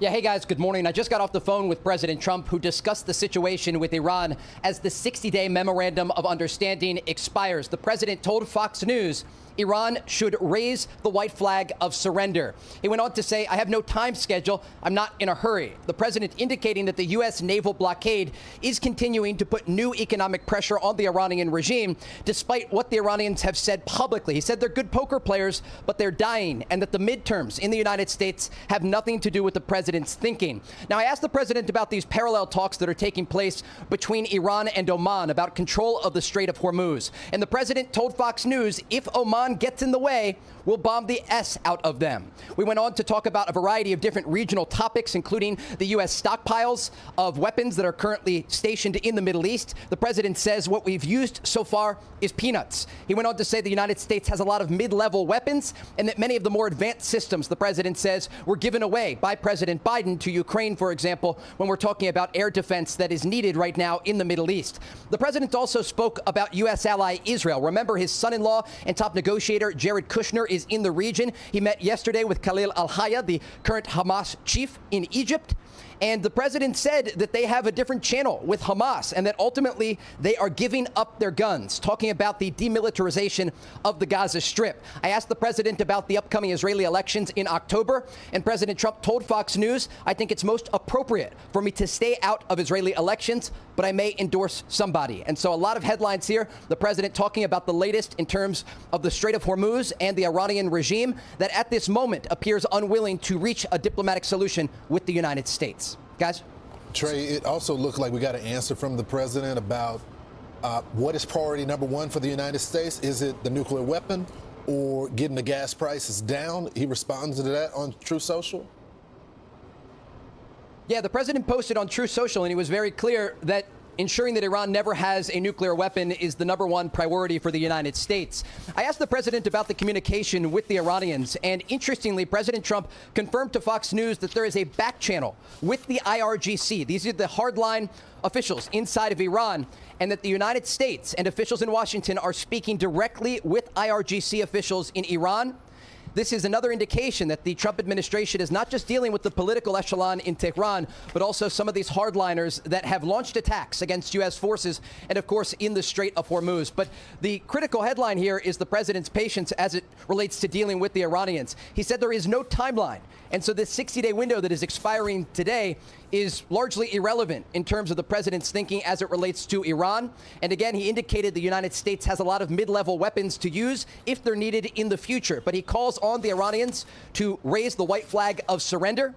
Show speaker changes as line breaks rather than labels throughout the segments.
Yeah, hey guys, good morning. I just got off the phone with President Trump, who discussed the situation with Iran as the 60-day memorandum of understanding expires. The president told Fox News Iran should raise the white flag of surrender. He went on to say, I have no time schedule. I'm not in a hurry. The president indicating that the U.S. naval blockade is continuing to put new economic pressure on the Iranian regime, despite what the Iranians have said publicly. He said they're good poker players, but they're dying, and that the midterms in the United States have nothing to do with the president's thinking. Now, I asked the president about these parallel talks that are taking place between Iran and Oman about control of the Strait of Hormuz. And the president told Fox News, if Oman gets in the way, we'll bomb the S out of them. We went on to talk about a variety of different regional topics, including the U.S. stockpiles of weapons that are currently stationed in the Middle East. The president says what we've used so far is peanuts. He went on to say the United States has a lot of mid-level weapons and that many of the more advanced systems, the president says, were given away by President Biden to Ukraine, for example, when we're talking about air defense that is needed right now in the Middle East. The president also spoke about U.S. ally Israel. Remember, his son-in-law and top negotiator Jared Kushner is in the region. He met yesterday with Khalil al-Hayya, the current Hamas chief in Egypt. And the president said that they have a different channel with Hamas and that ultimately they are giving up their guns, talking about the demilitarization of the Gaza Strip. I asked the president about the upcoming Israeli elections in October, and President Trump told Fox News, I think it's most appropriate for me to stay out of Israeli elections, but I may endorse somebody. And so a lot of headlines here. The president talking about the latest in terms of the Strait of Hormuz and the Iranian regime that at this moment appears unwilling to reach a diplomatic solution with the United States. Guys?
Trey, it also looked like we got an answer from the president about what is priority number one for the United States. Is it the nuclear weapon or getting the gas prices down? He responds to that on Truth Social.
Yeah, the president posted on Truth Social, and he was very clear that ensuring that Iran never has a nuclear weapon is the number one priority for the United States. I asked the president about the communication with the Iranians, and interestingly, President Trump confirmed to Fox News that there is a back channel with the IRGC. These are the hardline officials inside of Iran, and that the United States and officials in Washington are speaking directly with IRGC officials in Iran. This is another indication that the Trump administration is not just dealing with the political echelon in Tehran, but also some of these hardliners that have launched attacks against U.S. forces and, of course, in the Strait of Hormuz. But the critical headline here is the president's patience as it relates to dealing with the Iranians. He said there is no timeline. And so this 60-day window that is expiring today is largely irrelevant in terms of the president's thinking as it relates to Iran. And again, he indicated the United States has a lot of mid-level weapons to use if they're needed in the future. But he calls on the Iranians to raise the white flag of surrender.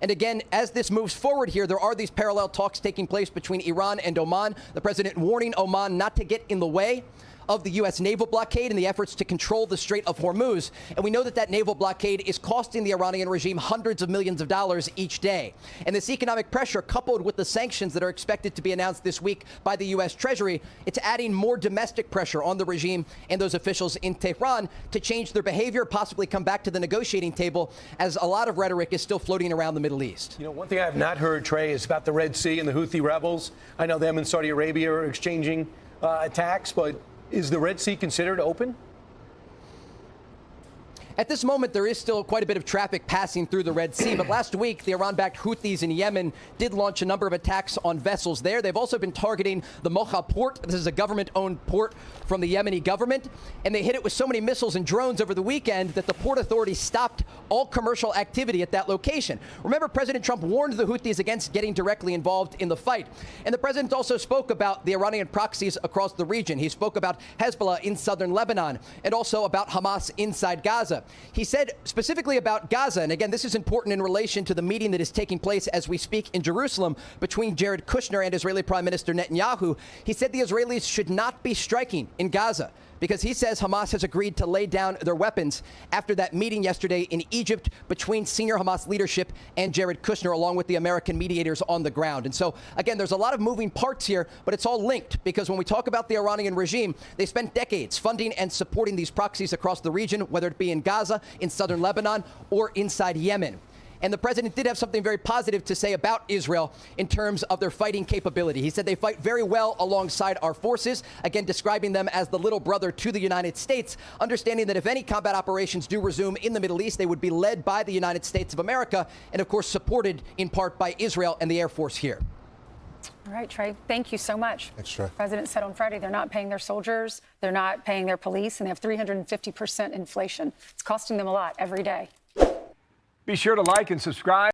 And again, as this moves forward here, there are these parallel talks taking place between Iran and Oman. The president warning Oman not to get in the way of the U.S. naval blockade and the efforts to control the Strait of Hormuz. And we know that that naval blockade is costing the Iranian regime hundreds of millions of dollars each day. And this economic pressure, coupled with the sanctions that are expected to be announced this week by the U.S. Treasury, it's adding more domestic pressure on the regime and those officials in Tehran to change their behavior, possibly come back to the negotiating table, as a lot of rhetoric is still floating around the Middle East.
You know, one thing I have not heard, Trey, is about the Red Sea and the Houthi rebels. I know them and Saudi Arabia are exchanging attacks, but is the Red Sea considered open?
At this moment, there is still quite a bit of traffic passing through the Red Sea. But last week, the Iran-backed Houthis in Yemen did launch a number of attacks on vessels there. They've also been targeting the Mocha port. This is a government-owned port from the Yemeni government. And they hit it with so many missiles and drones over the weekend that the port authorities stopped all commercial activity at that location. Remember, President Trump warned the Houthis against getting directly involved in the fight. And the president also spoke about the Iranian proxies across the region. He spoke about Hezbollah in southern Lebanon and also about Hamas inside Gaza. He said specifically about Gaza, and again, this is important in relation to the meeting that is taking place as we speak in Jerusalem between Jared Kushner and Israeli Prime Minister Netanyahu. He said the Israelis should not be striking in Gaza because he says Hamas has agreed to lay down their weapons after that meeting yesterday in Egypt between senior Hamas leadership and Jared Kushner, along with the American mediators on the ground. And so, again, there's a lot of moving parts here, but it's all linked because when we talk about the Iranian regime, they spent decades funding and supporting these proxies across the region, whether it be in Gaza, in southern Lebanon, or inside Yemen. And the president did have something very positive to say about Israel in terms of their fighting capability. He said they fight very well alongside our forces, again, describing them as the little brother to the United States, understanding that if any combat operations do resume in the Middle East, they would be led by the United States of America and, of course, supported in part by Israel and the Air Force here.
All right, Trey, thank you so much.
Thanks, Trey.
The president said on Friday they're not paying their soldiers, they're not paying their police, and they have 350% inflation. It's costing them a lot every day.
Be sure to like and subscribe.